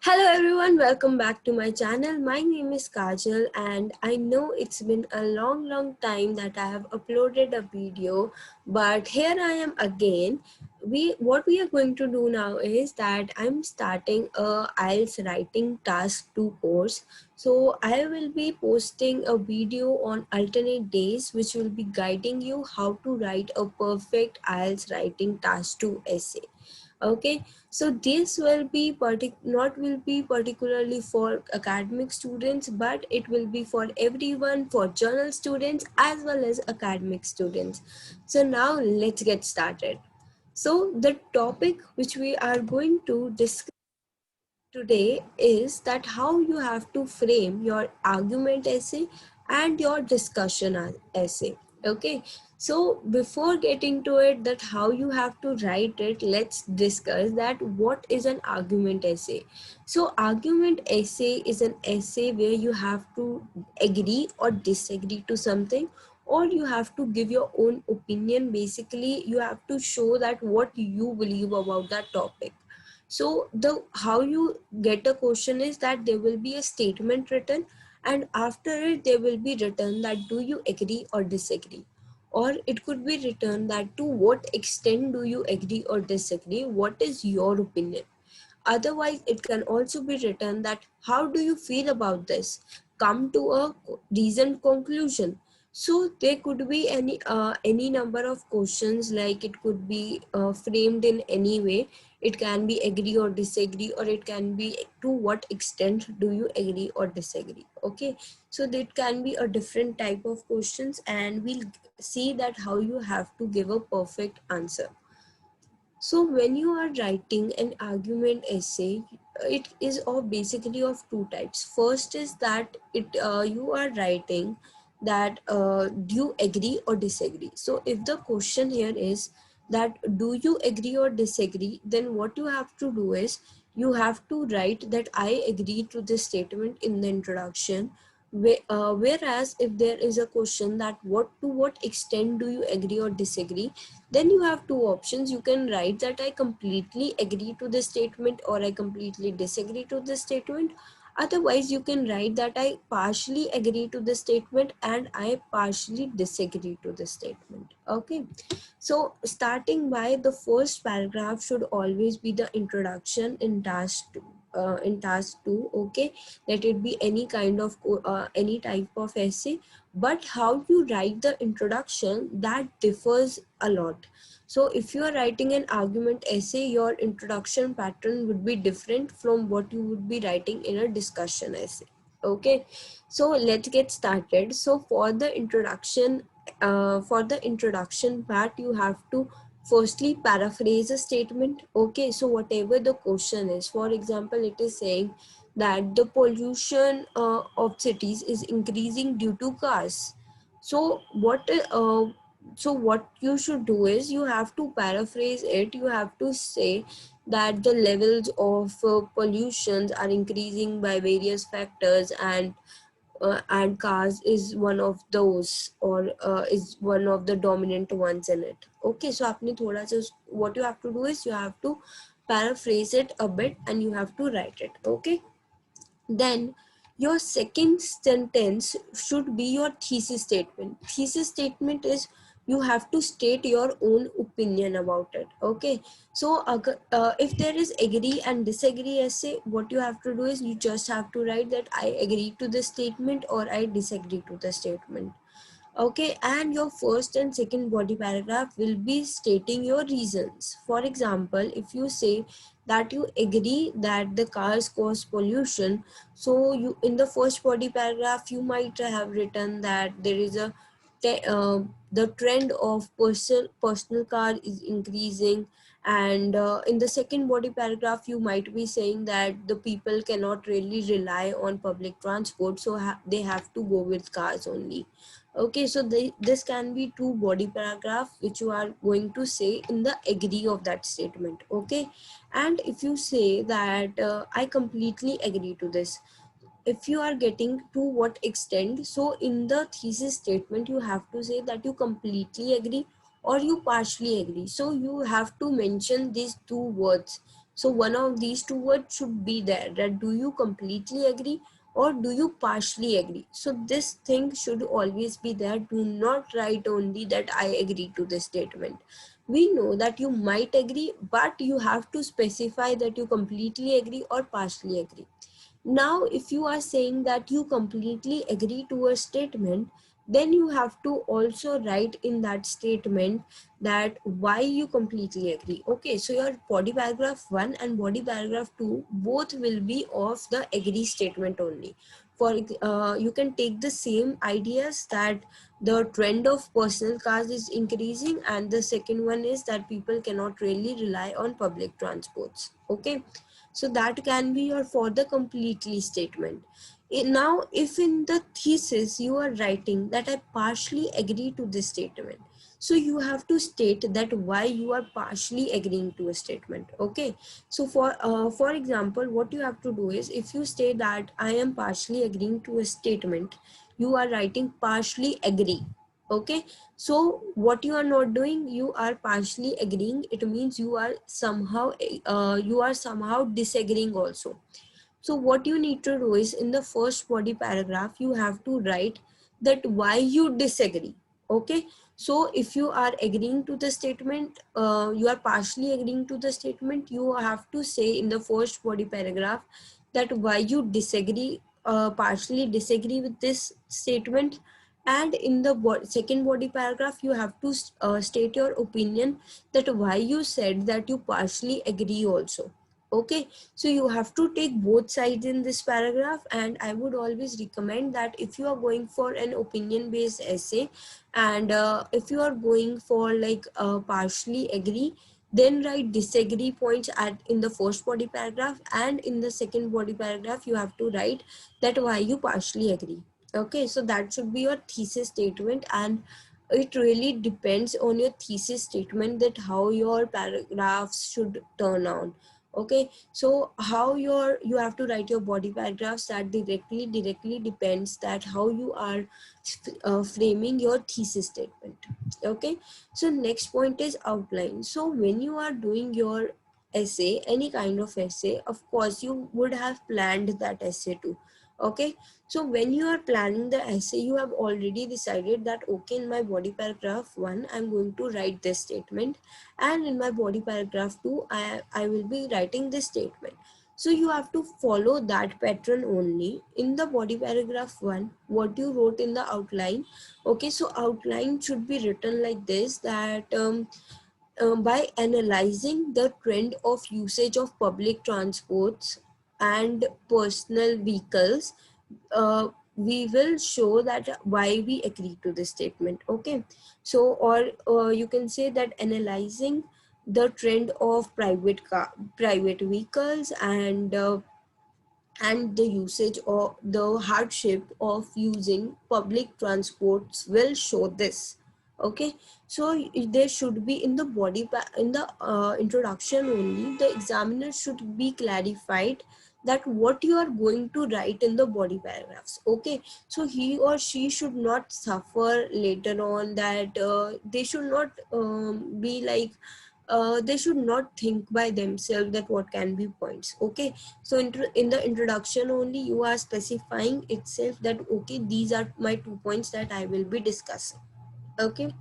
Hello everyone, welcome back to my channel. My name is Kajal and I know it's been a long time that I have uploaded a video, but here I am again. What we are going to do now is that I'm starting a IELTS writing task 2 course. So I will be posting a video on alternate days which will be guiding you how to write a perfect IELTS writing task 2 essay. Okay, so this will be not will be particularly for academic students, but it will be for everyone, for journal students as well as academic students. So now let's get started. So the topic which we are going to discuss today is that how you have to frame your argument essay and your discussion essay. Okay, so before getting to it that how you have to write it, let's discuss that what is an argument essay. So argument essay is an essay where you have to agree or disagree to something, or you have to give your own opinion. Basically you have to show that what you believe about that topic. So the how you get a question is that there will be a statement written, and after it there will be written that do you agree or disagree, or it could be written that to what extent do you agree or disagree, what is your opinion. Otherwise it can also be written that how do you feel about this, come to a reasoned conclusion. So there could be any number of questions, like it could be framed in any way. It can be agree or disagree, or it can be to what extent do you agree or disagree. Okay, so that can be a different type of questions, and we'll see that how you have to give a perfect answer. So when you are writing an argument essay, it is of basically of two types. First is that you are writing that do you agree or disagree. So if the question here is that do you agree or disagree, then what you have to do is you have to write that I agree to this statement in the introduction. Whereas if there is a question that what to what extent do you agree or disagree, then you have two options. You can write that I completely agree to this statement or I completely disagree to this statement. Otherwise you can write that I partially agree to this statement and I partially disagree to this statement. Okay, so starting by the first paragraph should always be the introduction in task 2. In task 2, okay, let it be any kind of any type of essay, but how you write the introduction, that differs a lot. So if you are writing an argument essay, your introduction pattern would be different from what you would be writing in a discussion essay. Okay, so let's get started. So for the introduction part, you have to firstly paraphrase a statement. Okay, so whatever the question is, for example, it is saying that the pollution of cities is increasing due to cars. So what you should do is you have to paraphrase it. You have to say that the levels of pollutions are increasing by various factors, and cars is one of those, or is one of the dominant ones in it. Okay, so आपने थोड़ा सा what you have to do is you have to paraphrase it a bit and you have to write it. Okay, then your second sentence should be your thesis statement. Thesis statement is you have to state your own opinion about it. Okay, so if there is agree and disagree essay, what you have to do is you just have to write that I agree to the statement or I disagree to the statement. Okay, and your first and second body paragraph will be stating your reasons. For example, if you say that you agree that the cars cause pollution, so you in the first body paragraph you might have written that there is the trend of personal car is increasing, and in the second body paragraph you might be saying that the people cannot really rely on public transport, so they have to go with cars only. Okay, so this can be two body paragraph which you are going to say in the agree of that statement. Okay, and if you say that I completely agree to this, if you are getting to what extent, so in the thesis statement you have to say that you completely agree or you partially agree. So you have to mention these two words. So one of these two words should be there, that do you completely agree or do you partially agree. So this thing should always be there. Do not write only that I agree to this statement. We know that you might agree, but you have to specify that you completely agree or partially agree. Now, if you are saying that you completely agree to a statement, then you have to also write in that statement that why you completely agree. Okay, so your body paragraph 1 and body paragraph 2 both will be of the agree statement only. For you can take the same ideas, that the trend of personal cars is increasing, and the second one is that people cannot really rely on public transports. Okay, so that can be your for the completely statement. Now, if in the thesis you are writing that I partially agree to this statement, so you have to state that why you are partially agreeing to a statement. Okay, so for example, what you have to do is, if you say that I am partially agreeing to a statement, you are writing partially agree. Okay, so what you are not doing, you are partially agreeing, it means you are somehow disagreeing also. So what you need to do is, in the first body paragraph you have to write that why you disagree. Okay, so if you are agreeing to the statement, you are partially agreeing to the statement, you have to say in the first body paragraph that why you disagree, partially disagree with this statement. And in the second body paragraph you have to state your opinion, that why you said that you partially agree also. Okay, so you have to take both sides in this paragraph. And I would always recommend that if you are going for an opinion based essay, and if you are going for like partially agree, then write disagree points at in the first body paragraph, and in the second body paragraph you have to write that why you partially agree. Okay, so that should be your thesis statement. And it really depends on your thesis statement that how your paragraphs should turn out. Okay, so how you have to write your body paragraphs, that directly depends that how you are framing your thesis statement. Okay, so next point is outline. So when you are doing your essay, any kind of essay, of course you would have planned that essay too. Okay, so when you are planning the essay, you have already decided that okay, in my body paragraph 1 I'm going to write this statement, and in my body paragraph 2 I will be writing this statement. So you have to follow that pattern only. In the body paragraph 1, what you wrote in the outline, okay, so outline should be written like this, that by analyzing the trend of usage of public transports and personal vehicles, we will show that why we agree to this statement. Okay, so or you can say that analyzing the trend of private vehicles and the usage or the hardship of using public transports will show this. Okay, so there should be in the in the introduction only, the examiner should be clarified that what you are going to write in the body paragraphs. Okay, so he or she should not suffer later on, that they should not be like they should not think by themselves that what can be points. Okay, so in the introduction only you are specifying itself that okay, these are my 2 points that I will be discussing. Okay,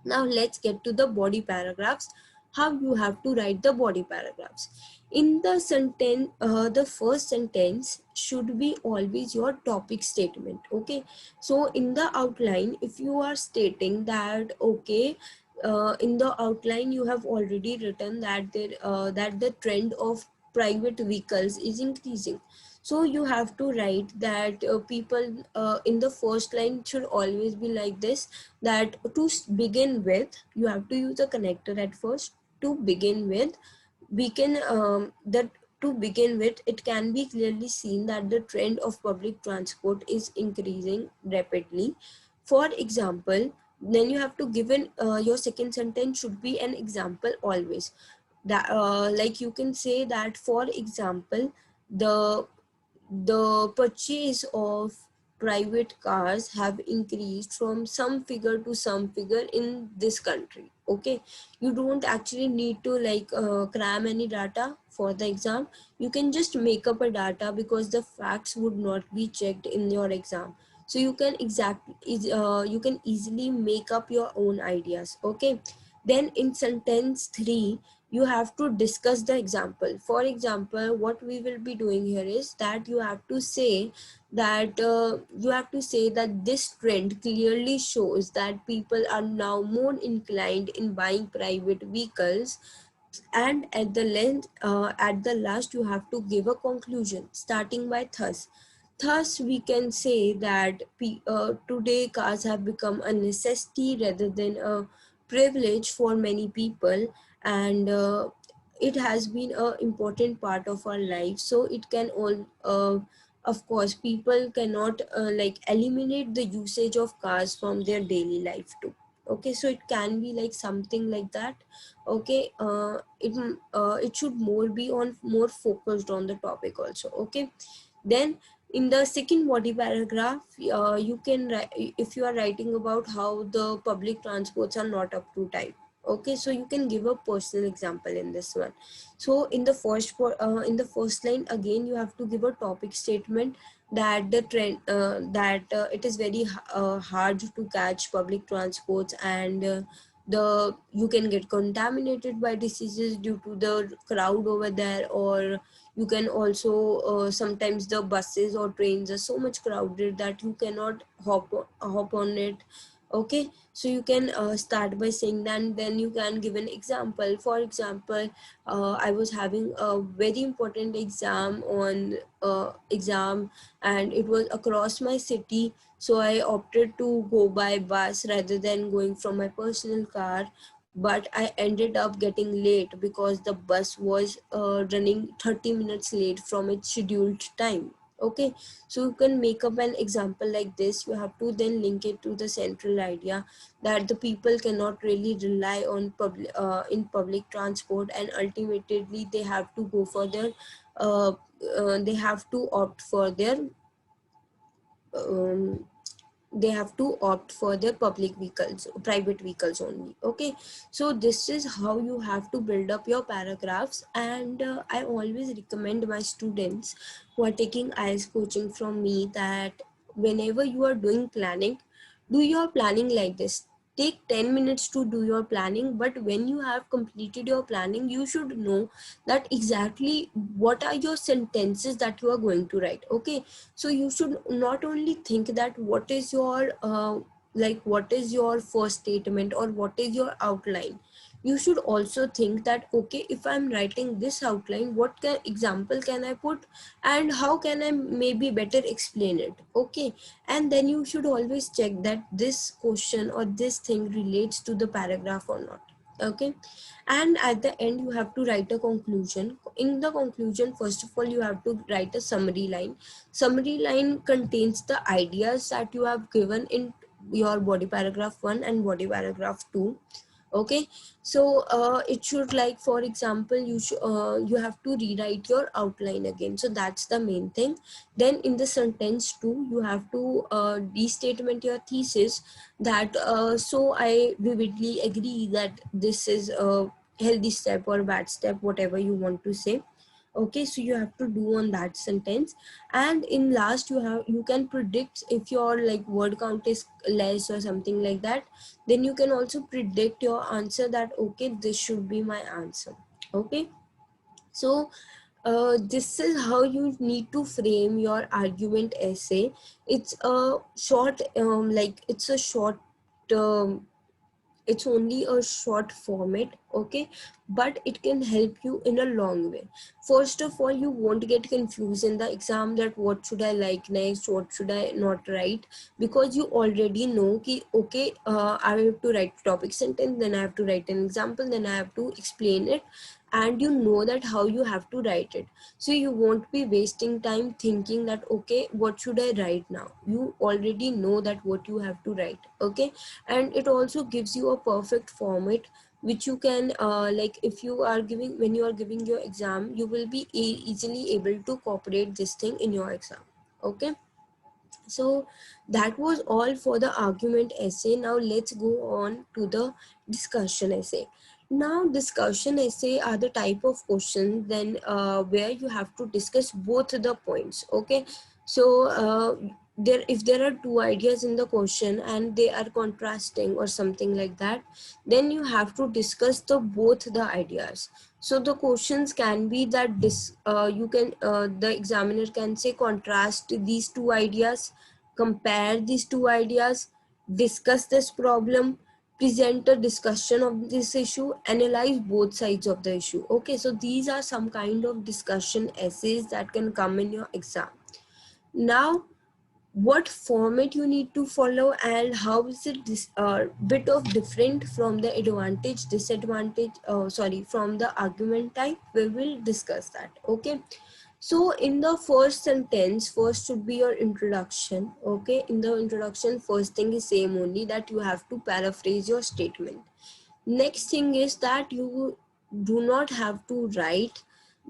now let's get to the body paragraphs, how you have to write the body paragraphs. In the sentence, the first sentence should be always your topic statement. Okay, so in the outline, if you are stating that okay, in the outline you have already written that that the trend of private vehicles is increasing, so you have to write that people in the first line should always be like this, that to begin with you have to use a connector at first. To begin with, we can that to begin with, it can be clearly seen that the trend of public transport is increasing rapidly. For example, then you have to give in your second sentence should be an example always, that like you can say that for example, the purchase of private cars have increased from some figure to some figure in this country. Okay, you don't actually need to cram any data for the exam. You can just make up a data because the facts would not be checked in your exam. So you can you can easily make up your own ideas. Okay, then in sentence 3 you have to discuss the example. For example, what we will be doing here is that you have to say that this trend clearly shows that people are now more inclined in buying private vehicles. And at the last you have to give a conclusion starting by thus we can say that today cars have become a necessity rather than a privilege for many people. And it has been a important part of our life, so it can all of course people cannot eliminate the usage of cars from their daily life too. Okay, so it can be like something like that. Okay, it should more be on more focused on the topic also. Okay, then in the second body paragraph, you can write, if you are writing about how the public transports are not up to time. Okay, so you can give a personal example in this one. So in the first line again you have to give a topic statement that the trend that it is very hard to catch public transports, and the you can get contaminated by diseases due to the crowd over there, or you can also sometimes the buses or trains are so much crowded that you cannot hop on it. Okay, so you can start by saying that, and then you can give an example. For example, I was having a very important exam and it was across my city, so I opted to go by bus rather than going from my personal car. But I ended up getting late because the bus was running 30 minutes late from its scheduled time. Okay, so you can make up an example like this. You have to then link it to the central idea that the people cannot really rely on public transport, and ultimately they have to go for their they have to opt for their um, they have to opt for their public vehicles, private vehicles only. Okay, so this is how you have to build up your paragraphs. And I always recommend my students who are taking IELTS coaching from me that whenever you are doing planning, do your planning like this. Take 10 minutes to do your planning, but when you have completed your planning, you should know that exactly what are your sentences that you are going to write. Okay, so you should not only think that what is your what is your first statement or what is your outline. You should also think that okay, if I'm writing this outline, what example can I put, and how can I maybe better explain it. Okay, and then you should always check that this question or this thing relates to the paragraph or not. Okay, and at the end you have to write a conclusion. In the conclusion, first of all, you have to write a summary line. Summary line contains the ideas that you have given in your body paragraph 1 and body paragraph 2. Okay, so it should, like, for example, you have to rewrite your outline again, so that's the main thing. Then in the sentence 2 you have to restatement your thesis, that so I vividly agree that this is a healthy step or bad step, whatever you want to say. Okay, so you have to do on that sentence. And in last you can predict if your like word count is less or something like that, then you can also predict your answer that okay, this should be my answer. Okay, so this is how you need to frame your argument essay. It's a short it's a short um, it's only a short format. Okay, but it can help you in a long way. First of all, you won't get confused in the exam that what should I like next, what should I not write, because you already know ki, okay, I have to write topic sentence, then I have to write an example, then I have to explain it, and you know that how you have to write it. So you won't be wasting time thinking that okay, what should I write now. You already know that what you have to write. Okay, and it also gives you a perfect format which you can like if you are giving when you are giving your exam, you will be easily able to incorporate this thing in your exam. Okay, So that was all for the argument essay. Now let's go on to the discussion essay. Now discussion essay are the type of questions then where you have to discuss both the points. Okay, so there, if there are two ideas in the question and they are contrasting or something like that, then you have to discuss the both the ideas. So the questions can be that the examiner can say contrast these two ideas, compare these two ideas, discuss this problem, present a discussion of this issue, analyze both sides of the issue. Okay, so these are some kind of discussion essays that can come in your exam. Now what format you need to follow and how is it this bit of different from the advantage disadvantage from the argument type, we will discuss that. Okay, so in the first sentence, first should be your introduction. Okay, in the introduction, first thing is same only, that you have to paraphrase your statement. Next thing is that you do not have to write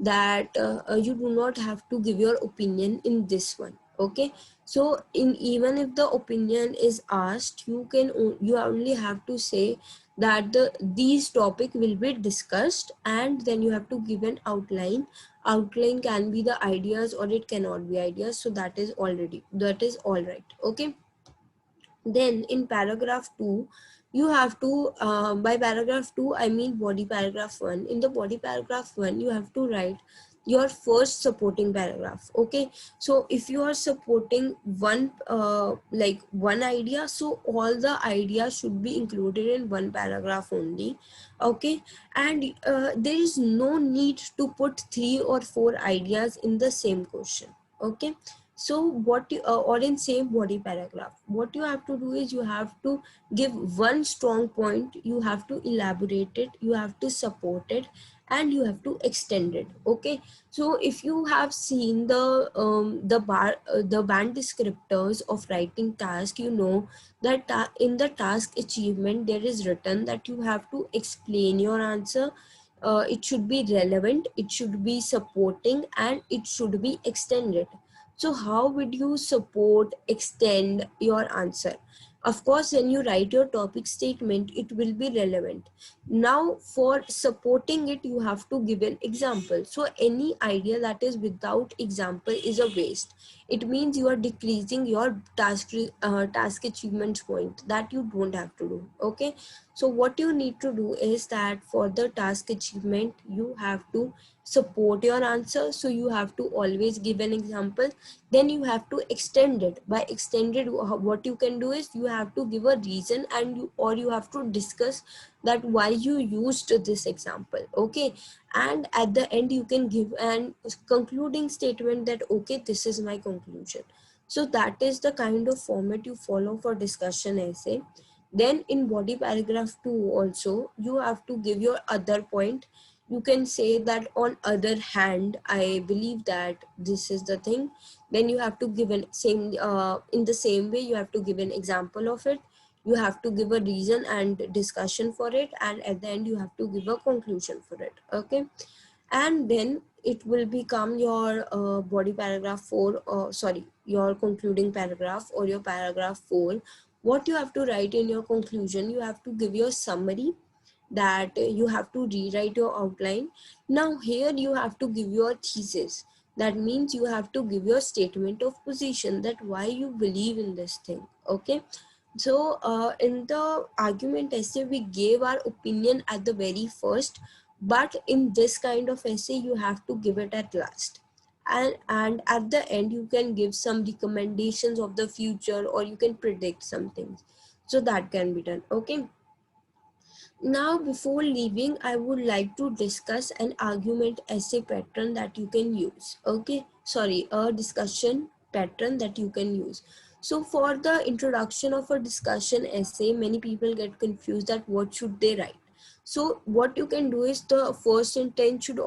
that you do not have to give your opinion in this one. Okay, so in even if the opinion is asked, you only have to say that these topic will be discussed, and then you have to give an outline. Outline can be the ideas or it cannot be ideas, so that is all right. Okay, then in paragraph 2 you have to by paragraph 2 I mean body paragraph 1. In the body paragraph 1 you have to write your first supporting paragraph. Okay, so if you are supporting one idea, so all the ideas should be included in one paragraph only. Okay, and there is no need to put 3 or 4 ideas in the same question. Okay, so or in same body paragraph, what you have to do is you have to give one strong point, you have to elaborate it, you have to support it, and you have to extend it. Okay, so if you have seen the band descriptors of writing task, you know that in the task achievement there is written that you have to explain your answer. It should be relevant, it should be supporting, and it should be extended. So how would you support, extend your answer? Of course, when you write your topic statement, it will be relevant. Now, for supporting it, you have to give an example. So any idea that is without example is a waste. It means you are decreasing your task achievement point that you don't have to do. Okay. So what you need to do is that for the task achievement, you have to support your answer. So you have to always give an example. Then you have to extend it. By extended, what you can do is you have to give a reason, and you have to discuss that why you used this example. Okay, and at the end you can give an concluding statement that okay, this is my conclusion. So that is the kind of format you follow for discussion essay. Then in body paragraph 2 also you have to give your other point. You can say that on other hand I believe that this is the thing. Then you have to give an same in the same way you have to give an example of it. You have to give a reason and discussion for it, and at the end you have to give a conclusion for it. Okay, and then it will become your body paragraph 4, your concluding paragraph or your paragraph 4. What you have to write in your conclusion, you have to give your summary, that you have to rewrite your outline. Now here you have to give your thesis. That means you have to give your statement of position, that why you believe in this thing. Okay, so in the argument essay we gave our opinion at the very first, but in this kind of essay you have to give it at last. And at the end you can give some recommendations of the future, or you can predict some things. So that can be done. Okay, now, before leaving, I would like to discuss an argument essay pattern that you can use. Okay, sorry, a discussion pattern that you can use. So, for the introduction of a discussion essay, many people get confused that what should they write. So, what you can do is the first sentence should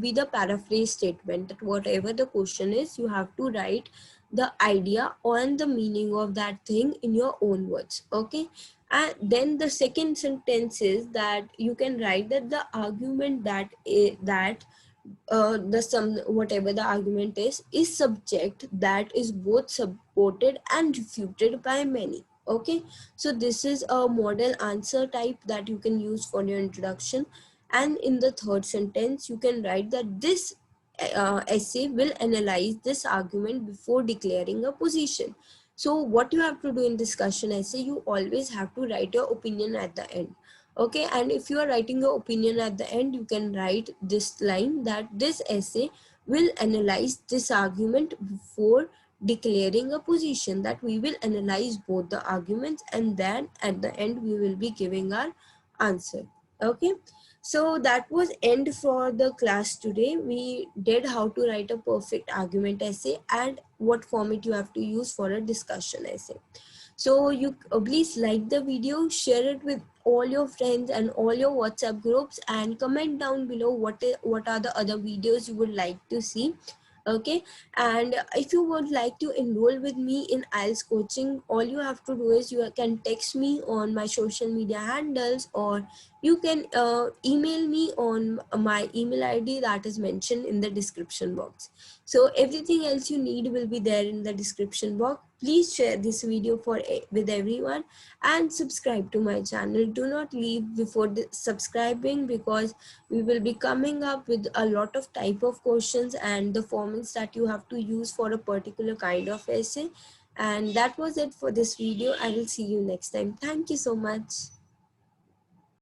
be the paraphrase statement, that whatever the question is, you have to write the idea and the meaning of that thing in your own words. Okay, and then the second sentence is that you can write that the argument that the some whatever the argument is subject that is both supported and refuted by many. Okay, so this is a model answer type that you can use for your introduction. And in the third sentence you can write that this essay will analyze this argument before declaring a position. So what you have to do in discussion essay, you always have to write your opinion at the end. Okay, and if you are writing your opinion at the end, you can write this line that this essay will analyze this argument before declaring a position, that we will analyze both the arguments and then at the end we will be giving our answer. Okay, so that was end for the class today. We did how to write a perfect argument essay and what format you have to use for a discussion essay. So you please like the video, share it with all your friends and all your WhatsApp groups, and comment down below what are the other videos you would like to see. Okay, and if you would like to enroll with me in IELTS coaching, all you have to do is you can text me on my social media handles, or you can email me on my email ID that is mentioned in the description box. So everything else you need will be there in the description box. Please share this video with everyone and subscribe to my channel. Do not leave before subscribing, because we will be coming up with a lot of type of questions and the formats that you have to use for a particular kind of essay. And that was it for this video. I will see you next time. Thank you so much.